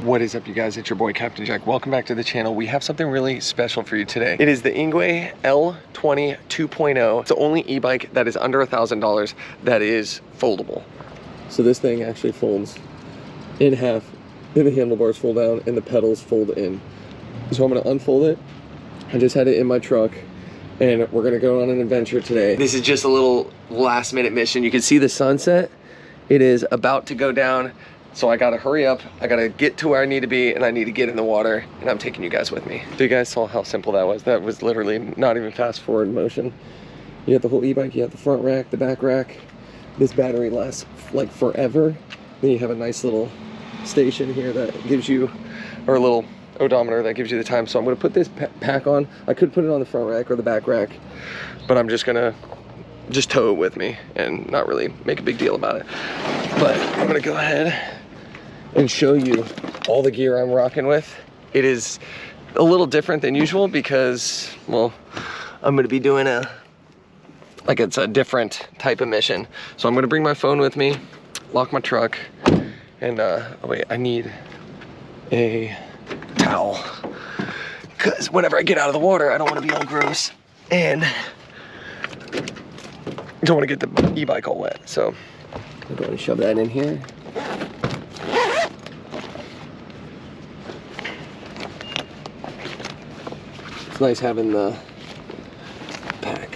What is up, you guys? It's your boy Captain Jack. Welcome back to the channel. We have something really special for you today. It is the ENGWE L20 2.0. It's the only e-bike that is under $1,000 that is foldable. So this thing actually folds in half, and the handlebars fold down and the pedals fold in. So I'm gonna unfold it. I just had it in my truck and we're gonna go on an adventure today. This is just a little last minute mission. You can see the sunset. It is about to go down. So I gotta hurry up, I gotta get to where I need to be, and I need to get in the water, and I'm taking you guys with me. So you guys saw how simple that was. That was literally not even fast forward motion. You have the whole e-bike, you have the front rack, the back rack. This battery lasts like forever. Then you have a nice little station here that gives you, or a little odometer that gives you the time. So I'm gonna put this pack on. I could put it on the front rack or the back rack, but I'm just gonna tow it with me and not really make a big deal about it. But I'm gonna go ahead and show you all the gear I'm rocking with. It is a little different than usual because, well, I'm gonna be doing it's a different type of mission. So I'm gonna bring my phone with me, lock my truck, and oh wait, I need a towel. Cause whenever I get out of the water, I don't wanna be all gross. And don't wanna get the e-bike all wet. So I'm going to shove that in here. It's nice having the pack.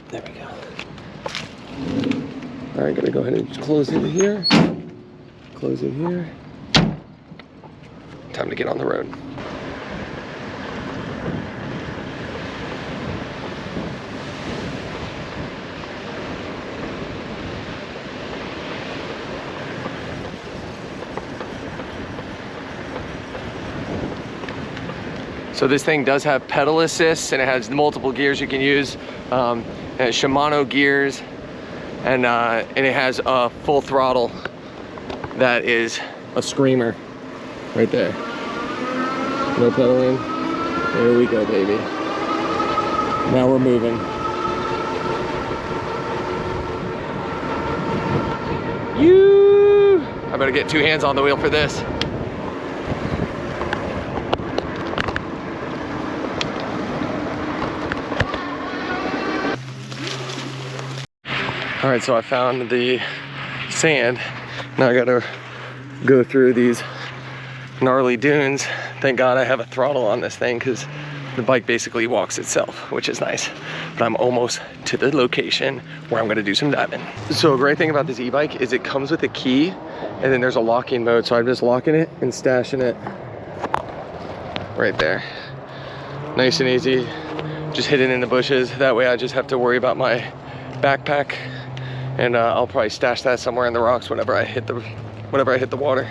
There we go. All right, gonna go ahead and just close it here. Close it here. Time to get on the road. So this thing does have pedal assist, and it has multiple gears you can use. It has Shimano gears, and it has a full throttle that is a screamer right there. No pedaling. There we go, baby. Now we're moving. I better get two hands on the wheel for this. All right, so I found the sand. Now I gotta go through these gnarly dunes. Thank God I have a throttle on this thing because the bike basically walks itself, which is nice. But I'm almost to the location where I'm gonna do some diving. So a great thing about this e-bike is it comes with a key, and then there's a locking mode. So I'm just locking it and stashing it right there. Nice and easy, just hidden in the bushes. That way I just have to worry about my backpack. And I'll probably stash that somewhere in the rocks whenever I hit the water.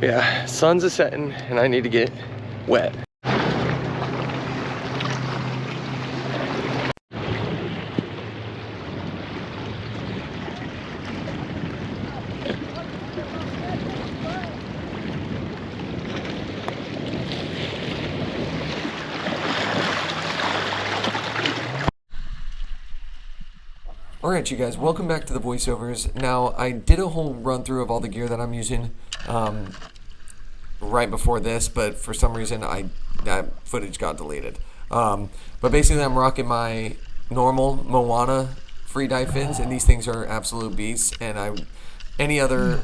But yeah, sun's a setting and I need to get wet. Alright, you guys, welcome back to the voiceovers. Now, I did a whole run through of all the gear that I'm using right before this, but for some reason that footage got deleted. But basically I'm rocking my normal Moana free dive fins, and these things are absolute beasts. And any other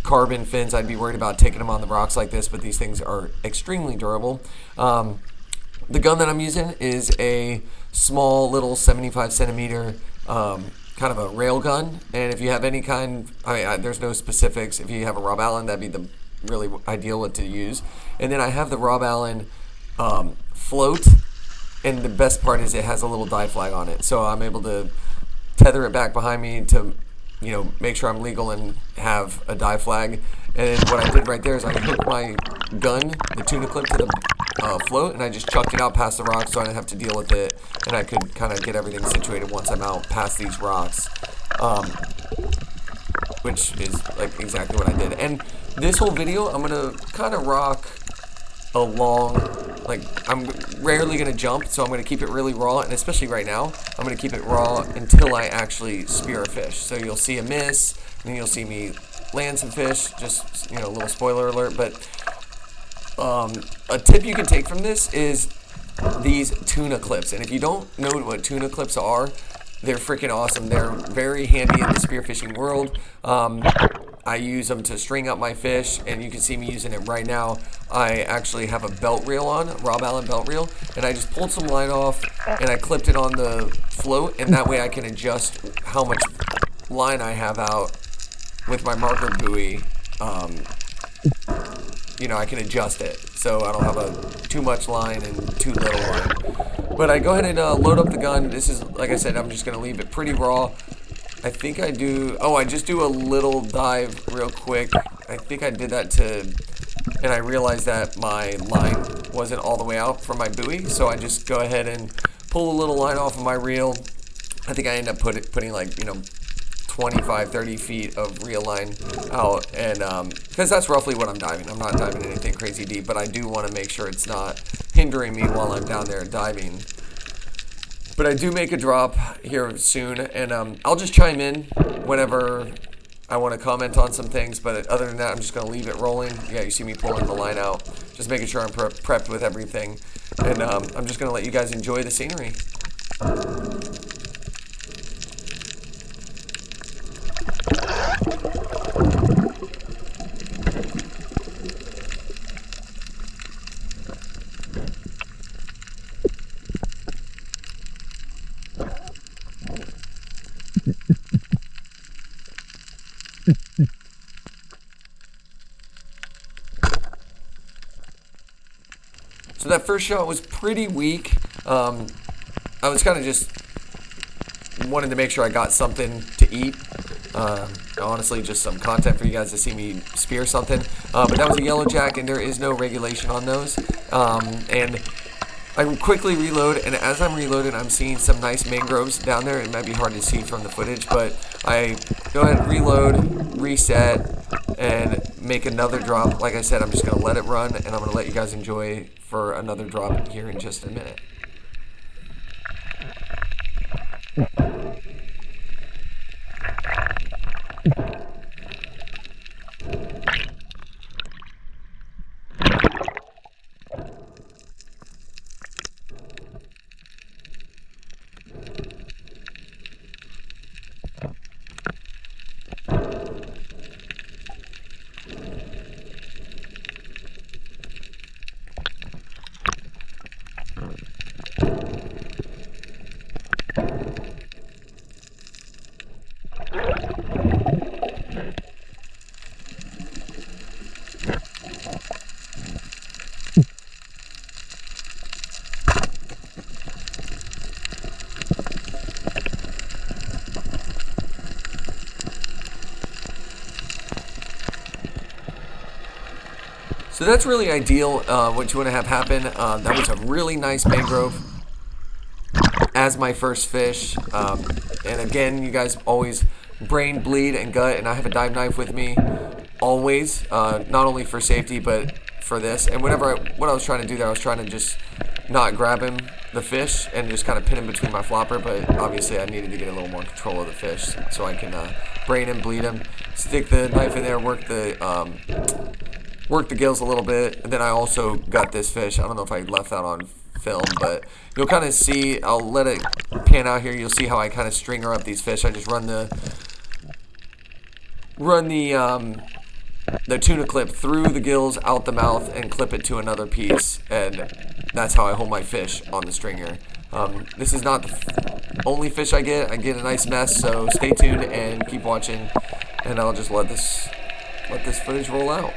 carbon fins, I'd be worried about taking them on the rocks like this, but these things are extremely durable. The gun that I'm using is a small little 75 centimeter kind of a rail gun, and if you have any kind, there's no specifics. If you have a Rob Allen, that'd be the really ideal one to use. And then I have the Rob Allen float, and the best part is it has a little dive flag on it, so I'm able to tether it back behind me to, you know, make sure I'm legal and have a dive flag. And what I did right there is I hooked my gun, the tuna clip, to the float, and I just chucked it out past the rocks so I didn't have to deal with it, and I could kind of get everything situated once I'm out past these rocks, which is like exactly what I did. And this whole video, I'm gonna kind of rock a long, like, I'm rarely gonna jump, so I'm gonna keep it really raw, and especially right now, I'm gonna keep it raw until I actually spear a fish. So you'll see a miss, and then you'll see me land some fish. Just, you know, a little spoiler alert. But a tip you can take from this is these tuna clips. And if you don't know what tuna clips are, they're freaking awesome. They're very handy in the spearfishing world. I use them to string up my fish, and you can see me using it right now. I actually have a belt reel on, Rob Allen belt reel, and I just pulled some line off and I clipped it on the float, and that way I can adjust how much line I have out with my marker buoy. You know, I can adjust it so I don't have too much line and too little line. But I go ahead and load up the gun. This is, like I said, I'm just going to leave it pretty raw. I think I do, I just do a little dive real quick. I think I did that and I realized that my line wasn't all the way out from my buoy, so I just go ahead and pull a little line off of my reel. I think I end up putting like, you know, 25, 30 feet of reel line out, and because that's roughly what I'm diving. I'm not diving anything crazy deep, but I do want to make sure it's not hindering me while I'm down there diving. But I do make a drop here soon, and I'll just chime in whenever I want to comment on some things, but other than that, I'm just going to leave it rolling. Yeah, you see me pulling the line out, just making sure I'm prepped with everything, and I'm just going to let you guys enjoy the scenery. So that first shot was pretty weak. I was kind of just wanted to make sure I got something to eat. Honestly, just some content for you guys to see me spear something. But that was a yellow jack, and there is no regulation on those. And I quickly reload, and as I'm reloading, I'm seeing some nice mangroves down there. It might be hard to see from the footage, but I go ahead and reload, reset, and make another drop. Like I said, I'm just going to let it run, and I'm going to let you guys enjoy for another drop here in just a minute. So that's really ideal, what you want to have happen. That was a really nice mangrove as my first fish. And again, you guys always brain bleed and gut, and I have a dive knife with me always, not only for safety, but for this. And what I was trying to do there, I was trying to just not grab the fish and just kind of pin him between my flopper, but obviously I needed to get a little more control of the fish so I can brain him, bleed him, stick the knife in there, work the gills a little bit. And then I also got this fish. I don't know if I left that on film, but you'll kind of see, I'll let it pan out here. You'll see how I kind of stringer up these fish. I just run the tuna clip through the gills, out the mouth, and clip it to another piece, and that's how I hold my fish on the stringer. This is not the only fish I get a nice mess, so stay tuned and keep watching, and I'll just let this footage roll out.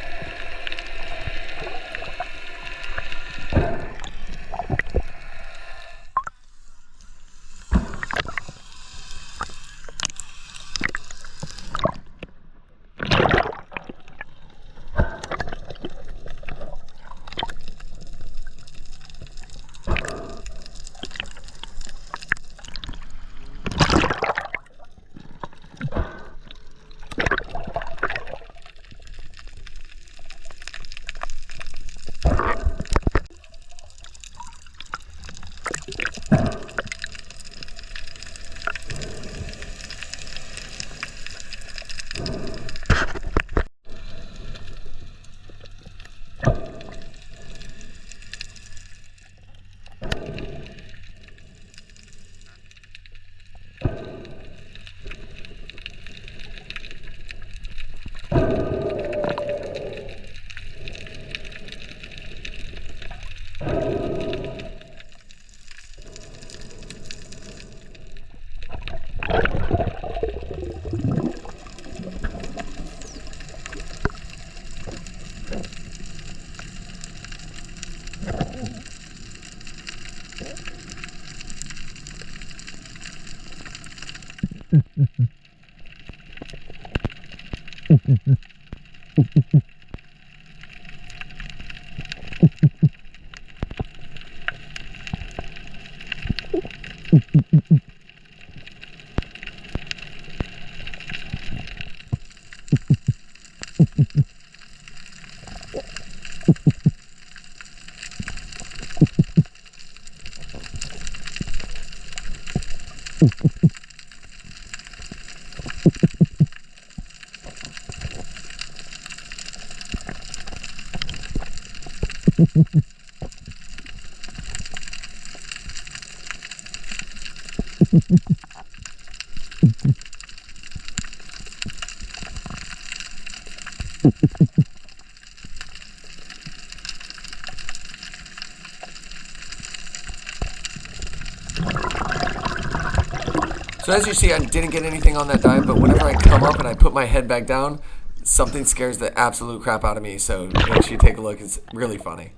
So as you see, I didn't get anything on that dive, but whenever I come up and I put my head back down, something scares the absolute crap out of me. So make sure you take a look. It's really funny.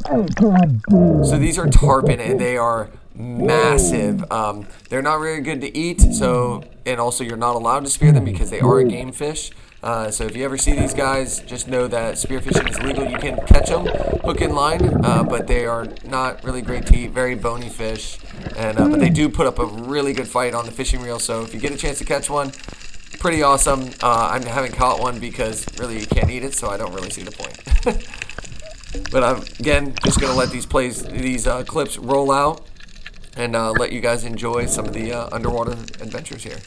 So these are tarpon, and they are massive. They're not very good to eat, and also you're not allowed to spear them because they are a game fish. So if you ever see these guys, just know that spearfishing is legal. You can catch them hook and line, but they are not really great to eat. Very bony fish, but they do put up a really good fight on the fishing reel. So if you get a chance to catch one, pretty awesome. I haven't caught one because really you can't eat it, so I don't really see the point. But I'm again just gonna let these clips roll out and let you guys enjoy some of the underwater adventures here.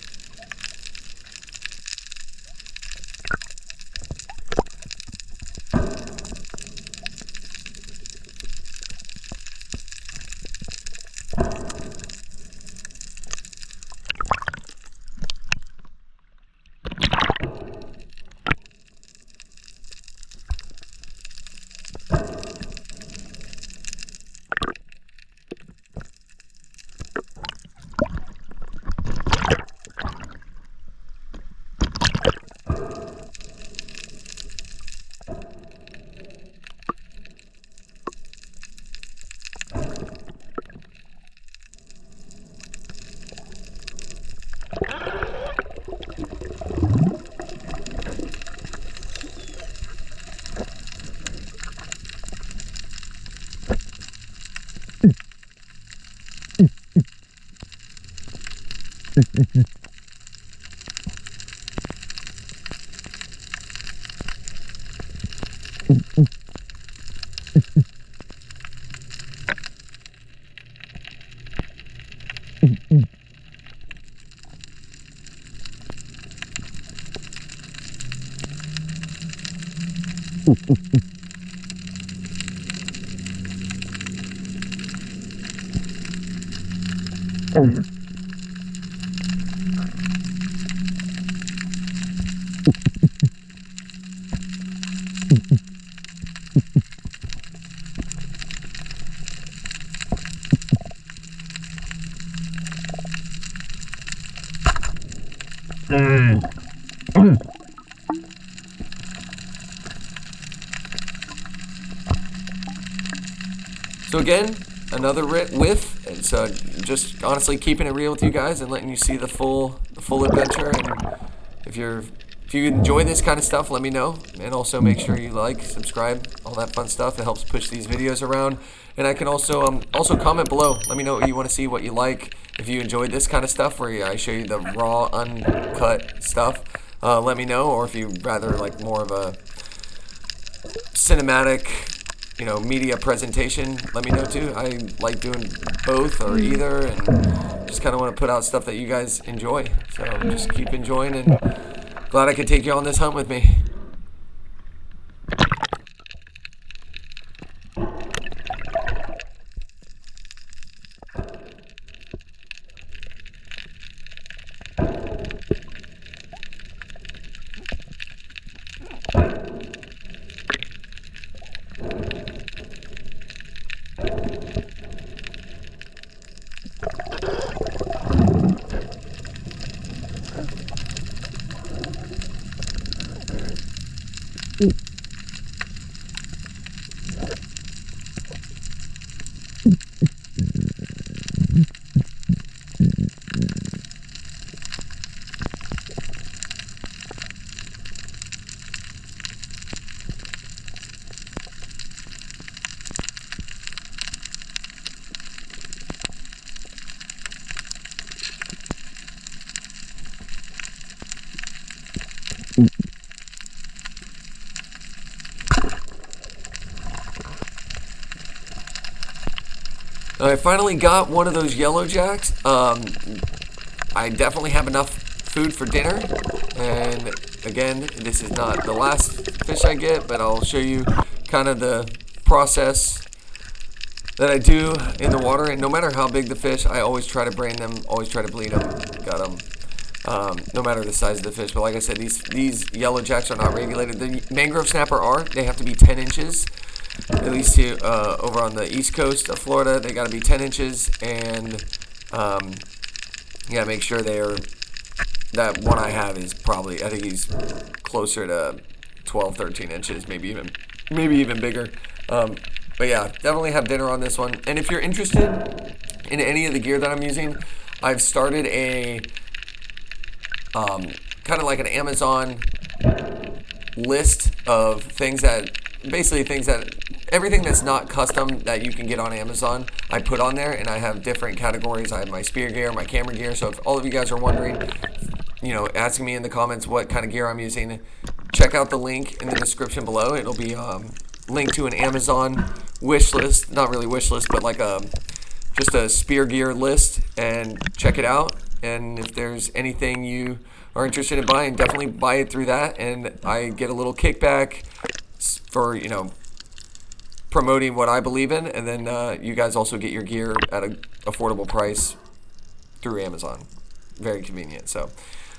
So again, another whiff. It's just honestly keeping it real with you guys and letting you see the full adventure. And if you enjoy this kind of stuff, let me know. And also make sure you like, subscribe, all that fun stuff. It helps push these videos around. And I can also comment below. Let me know what you want to see, what you like. If you enjoyed this kind of stuff where I show you the raw, uncut stuff, let me know. Or if you'd rather like more of a cinematic, media presentation, let me know too. I like doing both or either, and just kind of want to put out stuff that you guys enjoy. So just keep enjoying, and glad I could take you on this hunt with me. I finally got one of those yellow jacks. I definitely have enough food for dinner, and again, this is not the last fish I get, but I'll show you kind of the process that I do in the water. And no matter how big the fish, I always try to brain them, always try to bleed them, gut them, no matter the size of the fish. But like I said, these yellow jacks are not regulated. The mangrove snapper are. They have to be 10 inches. At least here, over on the east coast of Florida, they got to be 10 inches, and yeah, make sure that one I have is probably, I think he's closer to 12, 13 inches, maybe even bigger. But yeah, definitely have dinner on this one. And if you're interested in any of the gear that I'm using, I've started a kind of like an Amazon list of things that, basically everything that's not custom that you can get on Amazon, I put on there, and I have different categories. I have my spear gear, my camera gear. So if all of you guys are wondering, you know, asking me in the comments what kind of gear I'm using, check out the link in the description below. It'll be linked to an Amazon wish list, not really wish list, but like just a spear gear list, and check it out. And if there's anything you are interested in buying, definitely buy it through that, and I get a little kickback for, you know, promoting what I believe in, and then you guys also get your gear at an affordable price through Amazon. Very convenient. So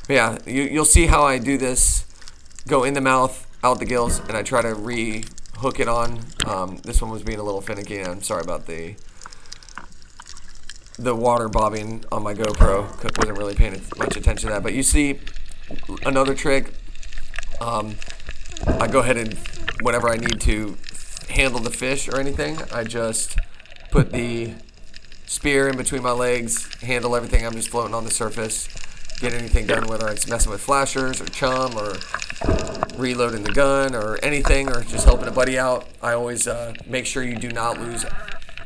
yeah, you'll see how I do this. Go in the mouth, out the gills, and I try to re-hook it on. This one was being a little finicky, and I'm sorry about the water bobbing on my GoPro. Wasn't really paying much attention to that. But you see another trick. I go ahead and whenever I need to handle the fish or anything, I just put the spear in between my legs, handle everything. I'm just floating on the surface, get anything done, whether it's messing with flashers or chum or reloading the gun or anything, or just helping a buddy out. I always make sure you do not lose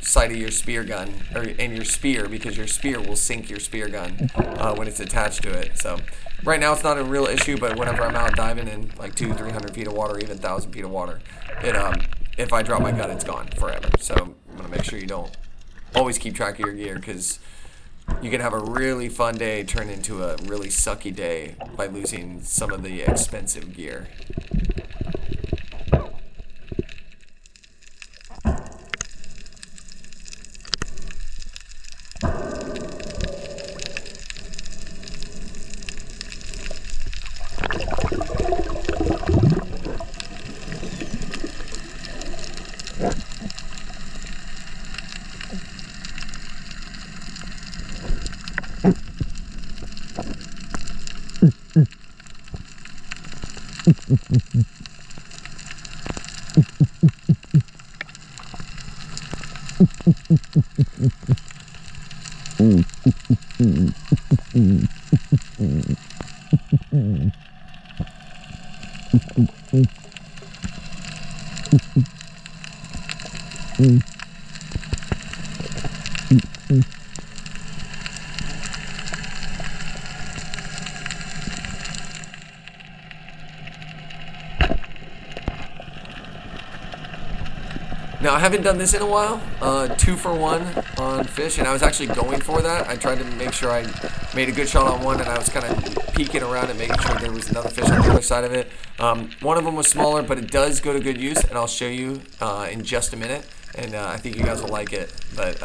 sight of your spear gun and your spear, because your spear will sink your spear gun when it's attached to it. So right now it's not a real issue, but whenever I'm out diving in like 200-300 feet of water, even 1,000 feet of water, if I drop my gun, it's gone forever. So I'm gonna make sure you don't always keep track of your gear, because you can have a really fun day turn into a really sucky day by losing some of the expensive gear. Now, I haven't done this in a while, 2-for-1 on fish, and I was actually going for that. I tried to make sure I made a good shot on one, and I was kind of peeking around and making sure there was another fish on the other side of it. One of them was smaller, but it does go to good use, and I'll show you in just a minute, and I think you guys will like it. But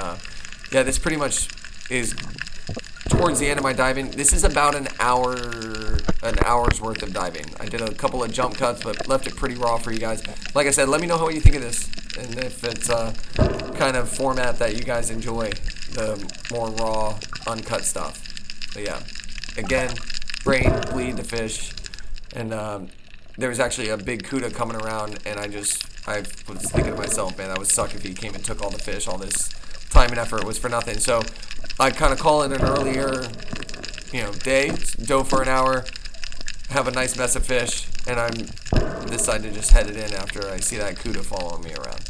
yeah, this pretty much is towards the end of my diving. This is about an hour's worth of diving. I did a couple of jump cuts, but left it pretty raw for you guys. Like I said, let me know what you think of this, and if it's a kind of format that you guys enjoy, the more raw, uncut stuff. But yeah, again, brain, bleed the fish, and there was actually a big cuda coming around, and I was thinking to myself, man, that would suck if he came and took all the fish. All this time and effort was for nothing. So I kind of call it an earlier, day, dove for an hour, have a nice mess of fish, and I decide to just head it in after I see that cuda following me around.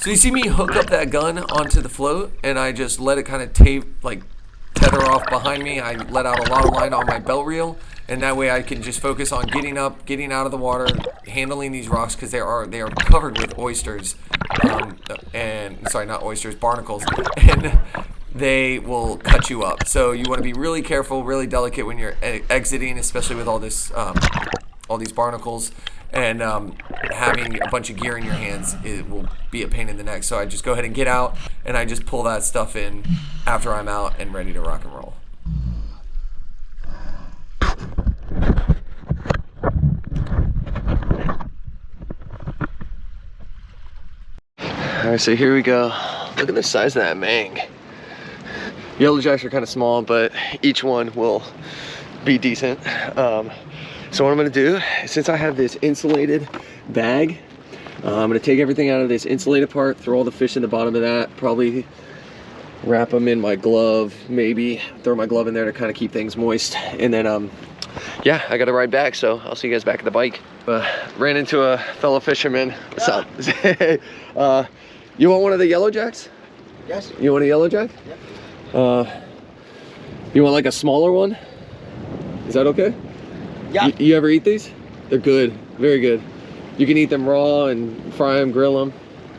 So you see me hook up that gun onto the float, and I just let it kind of tether off behind me. I let out a lot of line on my belt reel, and that way I can just focus on getting up, getting out of the water, handling these rocks, because they are covered with oysters, and sorry, not oysters, barnacles, and they will cut you up. So you want to be really careful, really delicate when you're exiting, especially with all this, all these barnacles. And having a bunch of gear in your hands, it will be a pain in the neck. So I just go ahead and get out, and I just pull that stuff in after I'm out and ready to rock and roll. All right, so here we go. Look at the size of that mang. Yellow jacks are kind of small, but each one will be decent. So what I'm gonna do, since I have this insulated bag, I'm gonna take everything out of this insulated part, throw all the fish in the bottom of that, probably wrap them in my glove, maybe throw my glove in there to kind of keep things moist. And then, yeah, I gotta ride back, so I'll see you guys back at the bike. Ran into a fellow fisherman. What's up? You want one of the yellow jacks? Yes. You want a yellow jack? Yeah. You want like a smaller one? Is that okay? Yeah. You ever eat these? They're good, very good. You can eat them raw and fry them, grill them.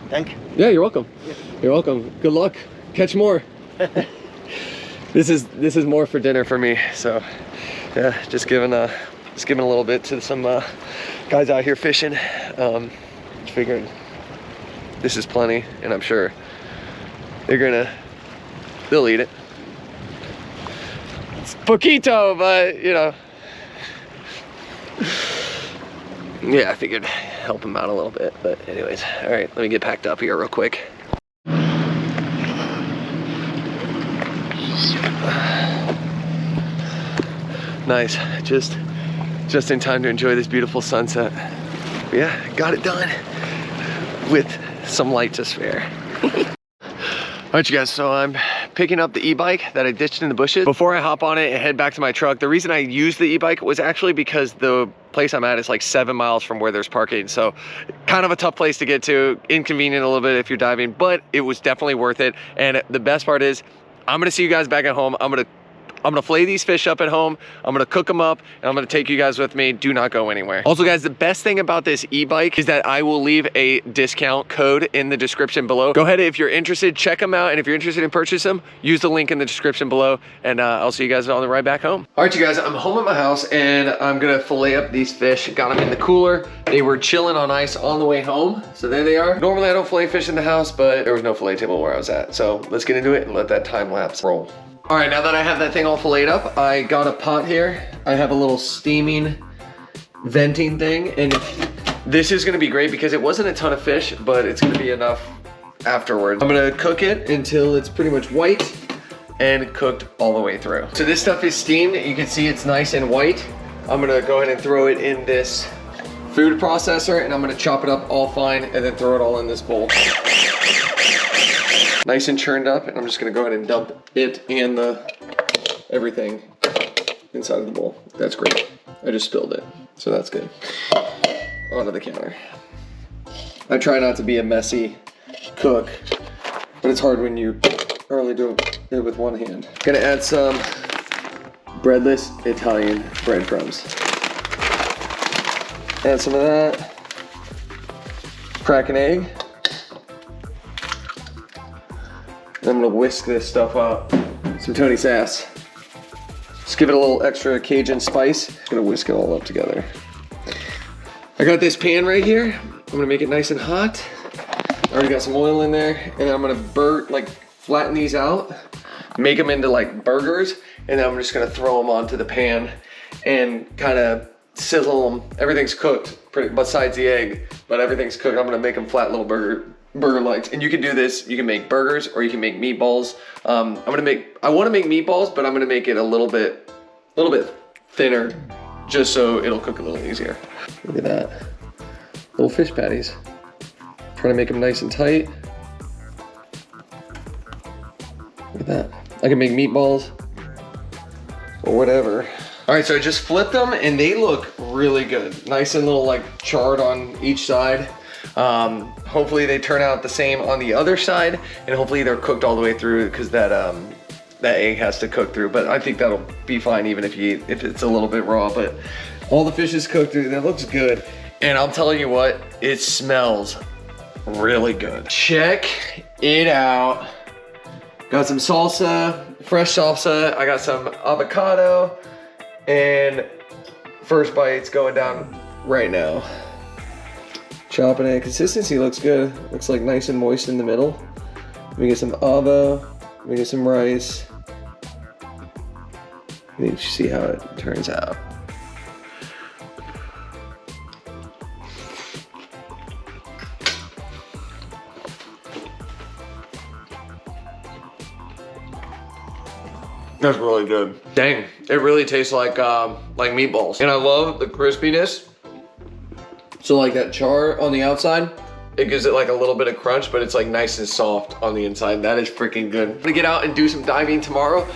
Thank you. Yeah, you're welcome. Yeah. You're welcome. Good luck. Catch more. This is more for dinner for me. So, yeah, just giving a little bit to some guys out here fishing. Figuring this is plenty, and I'm sure they'll eat it. It's poquito, but you know. Yeah, I figured help him out a little bit, but anyways, all right, let me get packed up here real quick. Nice, just in time to enjoy this beautiful sunset. But yeah, got it done with some light to spare. All right, you guys, so I'm picking up the e-bike that I ditched in the bushes. Before I hop on it and head back to my truck, the reason I used the e-bike was actually because the place I'm at is like 7 miles from where there's parking. So kind of a tough place to get to, inconvenient a little bit if you're diving, but it was definitely worth it. And the best part is, I'm gonna see you guys back at home. I'm gonna flay these fish up at home. I'm gonna cook them up, and I'm gonna take you guys with me. Do not go anywhere. Also, guys, the best thing about this e-bike is that I will leave a discount code in the description below. Go ahead, if you're interested, check them out, and if you're interested in purchasing them, use the link in the description below, and I'll see you guys on the ride back home. All right, you guys, I'm home at my house, and I'm gonna fillet up these fish. Got them in the cooler. They were chilling on ice on the way home, so there they are. Normally, I don't fillet fish in the house, but there was no fillet table where I was at, so let's get into it and let that time lapse roll. All right, now that I have that thing all filleted up, I got a pot here. I have a little steaming venting thing, and this is gonna be great because it wasn't a ton of fish, but it's gonna be enough afterwards. I'm gonna cook it until it's pretty much white and cooked all the way through. So this stuff is steamed. You can see it's nice and white. I'm gonna go ahead and throw it in this food processor, and I'm gonna chop it up all fine and then throw it all in this bowl. Nice and churned up, and I'm just gonna go ahead and dump it and everything inside of the bowl. That's great. I just spilled it, so that's good. Onto the counter. I try not to be a messy cook, but it's hard when you only do it with one hand. Gonna add some breadless Italian breadcrumbs. Add some of that. Crack an egg. I'm gonna whisk this stuff up. Some Tony Sass. Just give it a little extra Cajun spice. Just gonna whisk it all up together. I got this pan right here. I'm gonna make it nice and hot. I already got some oil in there, and I'm gonna flatten these out, make them into like burgers, and then I'm just gonna throw them onto the pan and kind of sizzle them. Everything's cooked, besides the egg, but everything's cooked. I'm gonna make them flat little burger lights, and you can do this. You can make burgers, or you can make meatballs. I want to make meatballs, but I'm gonna make it a little bit thinner, just so it'll cook a little easier. Look at that, little fish patties. Trying to make them nice and tight. Look at that. I can make meatballs or whatever. All right, so I just flipped them, and they look really good. Nice and little like charred on each side. Hopefully they turn out the same on the other side, and hopefully they're cooked all the way through, because that egg has to cook through. But I think that'll be fine even if it's a little bit raw. But all the fish is cooked through. That looks good. And I'm telling you what, it smells really good. Check it out. Got some salsa, fresh salsa. I got some avocado, and first bite's going down right now. Chopping it. Consistency looks good. Looks like nice and moist in the middle. Let me get some avo. Let me get some rice. Let me see how it turns out. That's really good. Dang, it really tastes like meatballs. And I love the crispiness. So like that char on the outside, it gives it like a little bit of crunch, but it's like nice and soft on the inside. That is freaking good. I'm gonna get out and do some diving tomorrow.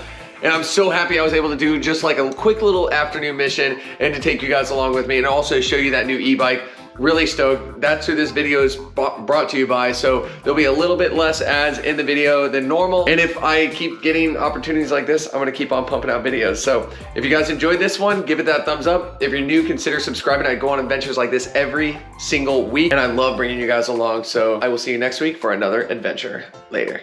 And I'm so happy I was able to do just like a quick little afternoon mission and to take you guys along with me and also show you that new e-bike. Really stoked. That's who this video is brought to you by. So there'll be a little bit less ads in the video than normal. And if I keep getting opportunities like this, I'm gonna keep on pumping out videos. So if you guys enjoyed this one, give it that thumbs up. If you're new, consider subscribing. I go on adventures like this every single week, and I love bringing you guys along. So I will see you next week for another adventure. Later.